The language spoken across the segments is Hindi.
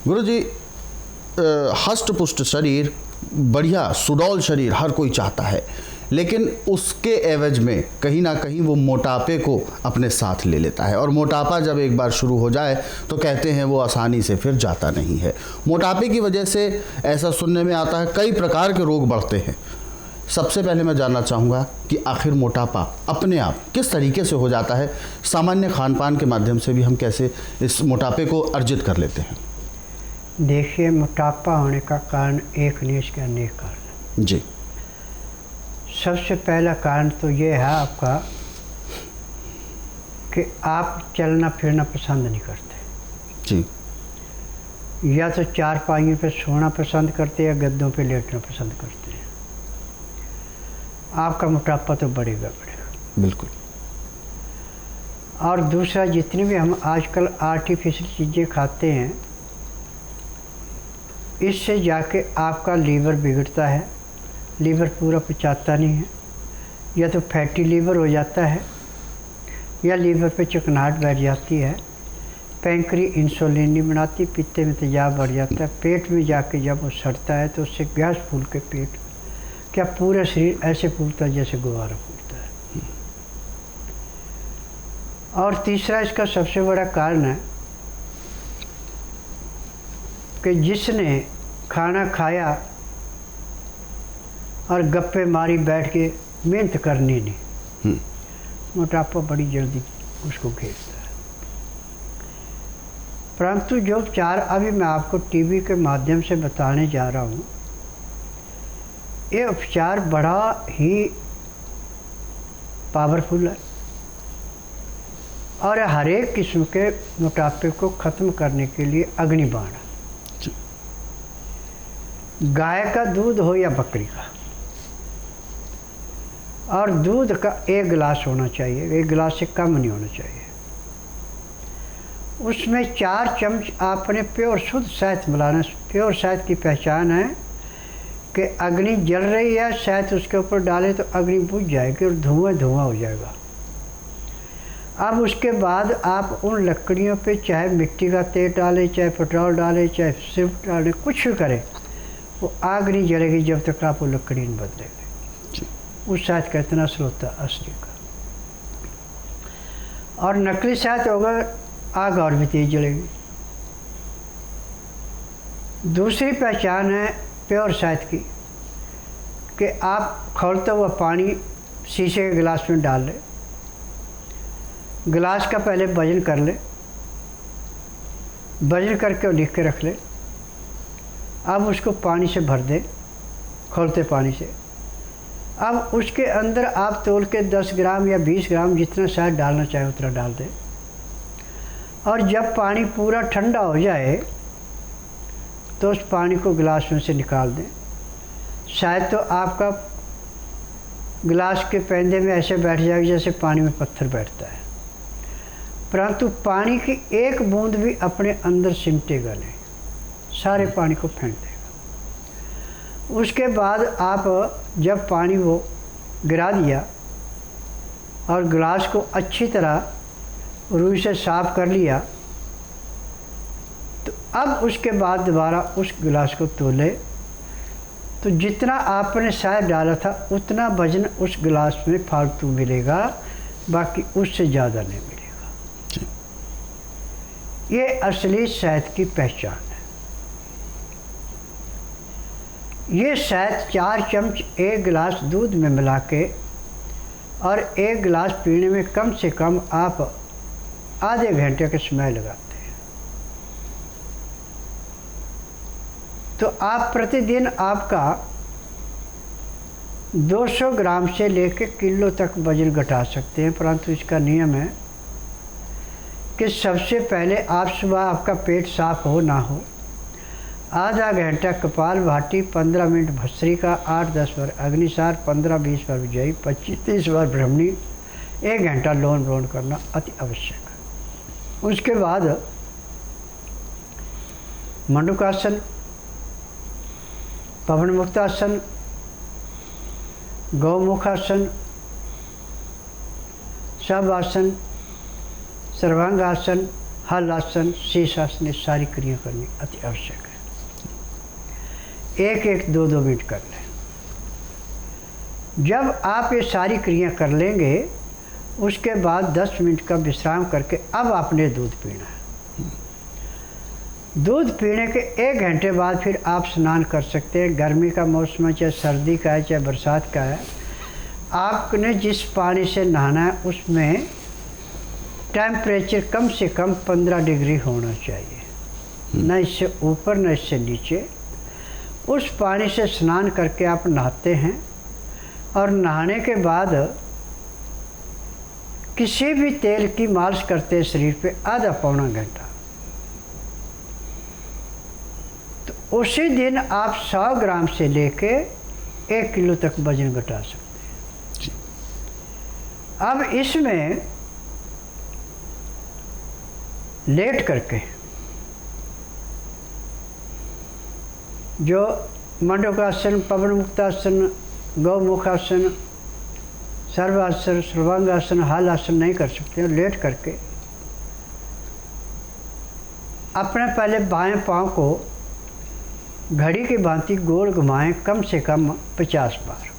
गुरुजी, हष्ट पुष्ट शरीर, बढ़िया सुडौल शरीर हर कोई चाहता है, लेकिन उसके एवज में कहीं ना कहीं वो मोटापे को अपने साथ ले लेता है, और मोटापा जब एक बार शुरू हो जाए तो कहते हैं वो आसानी से फिर जाता नहीं है। मोटापे की वजह से ऐसा सुनने में आता है कई प्रकार के रोग बढ़ते हैं। सबसे पहले मैं जानना चाहूँगा कि आखिर मोटापा अपने आप किस तरीके से हो जाता है, सामान्य खान पान के माध्यम से भी हम कैसे इस मोटापे को अर्जित कर लेते हैं? देखिए, मोटापा होने का कारण एक नहीं, इसके अनेक कारण जी। सबसे पहला कारण तो ये है आपका कि आप चलना फिरना पसंद नहीं करते जी। या तो चारपाइयों पे सोना पसंद करते या गद्दों पे लेटना पसंद करते हैं। आपका मोटापा तो बढ़ेगा बढ़ेगा। बिल्कुल। और दूसरा, जितनी भी हम आजकल आर्टिफिशियल चीज़ें खाते हैं, इससे जाके आपका लीवर बिगड़ता है। लीवर पूरा पचाता नहीं है, या तो फैटी लीवर हो जाता है या लीवर पे चिकनाहट बैठ जाती है। पैंक्री इंसुलिन नहीं बनाती, पित्ते में तेजाब बढ़ जाता है। पेट में जाके जब वो सड़ता है तो उससे गैस फूल के पेट, क्या पूरा शरीर ऐसे फूलता है जैसे गुब्बारा फूलता है। और तीसरा इसका सबसे बड़ा कारण है कि जिसने खाना खाया और गप्पे मारी बैठ के मेहनत करनी नहीं, मोटापा बड़ी जल्दी उसको घेरता है। परंतु जो उपचार अभी मैं आपको टीवी के माध्यम से बताने जा रहा हूँ, ये उपचार बड़ा ही पावरफुल है और हर एक किस्म के मोटापे को ख़त्म करने के लिए अग्निबाण है। गाय का दूध हो या बकरी का, और दूध का 1 गिलास होना चाहिए, 1 गिलास से कम नहीं होना चाहिए। उसमें 4 चम्मच आपने प्योर शुद्ध शहद मिलाना। प्योर शहद की पहचान है कि अग्नि जल रही है, शहद उसके ऊपर डाले तो अग्नि बुझ जाएगी और धुआं धुआं हो जाएगा। अब उसके बाद आप उन लकड़ियों पे चाहे मिट्टी का तेल डालें, चाहे पेट्रोल डालें, चाहे सिर्फ डालें, कुछ भी करें, वो आग नहीं जलेगी जब तक आप वो लकड़ी नहीं बदलेंगे। उस शहद का इतना असर होता है असली का। और नकली शहद होगा, आग और भी तेज जलेगी। दूसरी पहचान है प्योर शहद की कि आप खौलता हुआ पानी शीशे के गिलास में डाल लें, गिलास का पहले वजन कर ले, वजन करके लिख के रख ले। अब उसको पानी से भर दें, खौलते पानी से। अब उसके अंदर आप तोल के 10 ग्राम या 20 ग्राम जितना शहद डालना चाहे उतना डाल दें, और जब पानी पूरा ठंडा हो जाए तो उस पानी को गिलास में से निकाल दें। शायद तो आपका गिलास के पैंदे में ऐसे बैठ जाएगा जैसे पानी में पत्थर बैठता है, परंतु पानी की एक बूंद भी अपने अंदर सिमटेगा नहीं, सारे पानी को फेंक देगा। उसके बाद आप जब पानी वो गिरा दिया और गिलास को अच्छी तरह रुई से साफ कर लिया, तो अब उसके बाद दोबारा उस गिलास को तोले तो जितना आपने शहद डाला था उतना वजन उस गिलास में फालतू मिलेगा, बाकी उससे ज़्यादा नहीं मिलेगा। ये असली शहद की पहचान है। ये शहद 4 चम्मच 1 गिलास दूध में मिला के और 1 गिलास पीने में कम से कम आप आधे घंटे के समय लगाते हैं। तो आप प्रतिदिन आपका 200 ग्राम से लेकर किलो तक वजन घटा सकते हैं, परंतु इसका नियम है कि सबसे पहले आप सुबह आपका पेट साफ हो ना हो, आधा घंटा कपाल भाती, 15 मिनट भस्त्रिका, 8-10 बार अग्निसार, 15-20 बार विजयी, 25-30 बार ब्रह्मणी, 1 घंटा लोन ब्रोन करना अति आवश्यक है। उसके बाद मंडूकासन, पवन मुक्तासन, गौमुखासन, शवासन, सर्वांगासन, हल आसन, शीर्षासन, सारी क्रिया करनी अति आवश्यक है। एक एक 2-2 मिनट कर लें। जब आप ये सारी क्रिया कर लेंगे उसके बाद 10 मिनट का विश्राम करके अब आपने दूध पीना है। दूध पीने के 1 घंटे बाद फिर आप स्नान कर सकते हैं। गर्मी का मौसम है, चाहे सर्दी का है, चाहे बरसात का है, आपने जिस पानी से नहाना है उसमें टेम्परेचर कम से कम 15 डिग्री होना चाहिए, न इससे ऊपर न इससे नीचे। उस पानी से स्नान करके आप नहाते हैं और नहाने के बाद किसी भी तेल की मालिश करते हैं शरीर पे आधा पौना घंटा। तो उसी दिन आप 100 ग्राम से लेके 1 किलो तक वजन घटा सकते हैं। अब इसमें लेट करके जो मंडूकासन, पवन मुक्तासन, गौमुखासन, सर्वासन, सर्वांगासन, हल आसन नहीं कर सकते। लेट करके अपने पहले बाएं पांव को घड़ी की भांति गोल घुमाएं कम से कम 50 बार,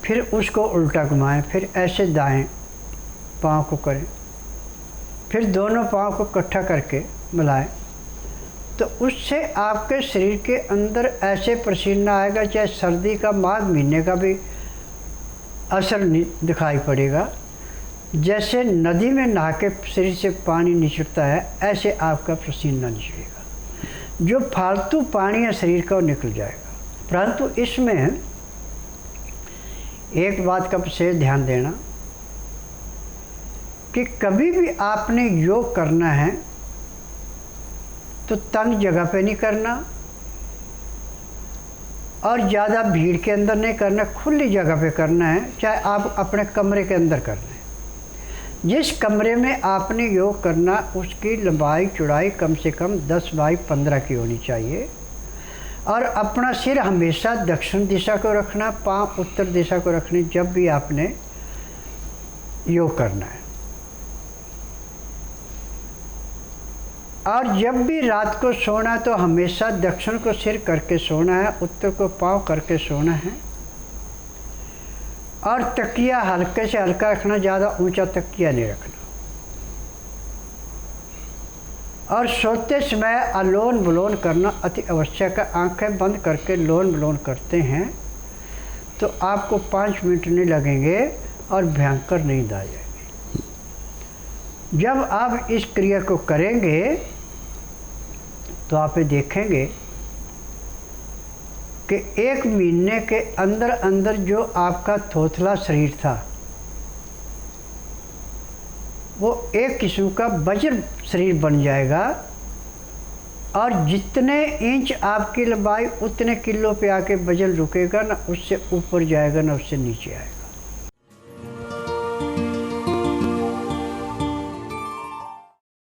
फिर उसको उल्टा घुमाएं, फिर ऐसे दाएं पांव को करें, फिर दोनों पांव को इकट्ठा करके मिलाएं। तो उससे आपके शरीर के अंदर ऐसे पसीना आएगा, चाहे सर्दी का माघ महीने का भी असर दिखाई पड़ेगा। जैसे नदी में नहा के शरीर से पानी निचलता है, ऐसे आपका पसीना निचलेगा। जो फालतू पानी है शरीर का वो निकल जाएगा। परंतु इसमें एक बात का विशेष ध्यान देना कि कभी भी आपने योग करना है तो तंग जगह पे नहीं करना और ज़्यादा भीड़ के अंदर नहीं करना, खुली जगह पे करना है। चाहे आप अपने कमरे के अंदर कर लें। जिस कमरे में आपने योग करना उसकी लंबाई चौड़ाई कम से कम 10 बाई 15 की होनी चाहिए और अपना सिर हमेशा दक्षिण दिशा को रखना, पांव उत्तर दिशा को रखने जब भी आपने योग करना है। और जब भी रात को सोना तो हमेशा दक्षिण को सिर करके सोना है, उत्तर को पांव करके सोना है। और तकिया हल्के से हल्का रखना, ज़्यादा ऊंचा तकिया नहीं रखना। और सोते समय अलोन विलोन करना अति आवश्यक है। आंखें बंद करके लोन विलोन करते हैं तो आपको 5 मिनट नहीं लगेंगे और भयंकर नींद आ जाएगी। जब आप इस क्रिया को करेंगे तो आप ये देखेंगे कि 1 महीने के अंदर अंदर जो आपका थोथला शरीर था वो एक किस्म का वज्र शरीर बन जाएगा और जितने इंच आपकी लंबाई उतने किलो पे आके वजन रुकेगा, ना उससे ऊपर जाएगा ना उससे नीचे आएगा।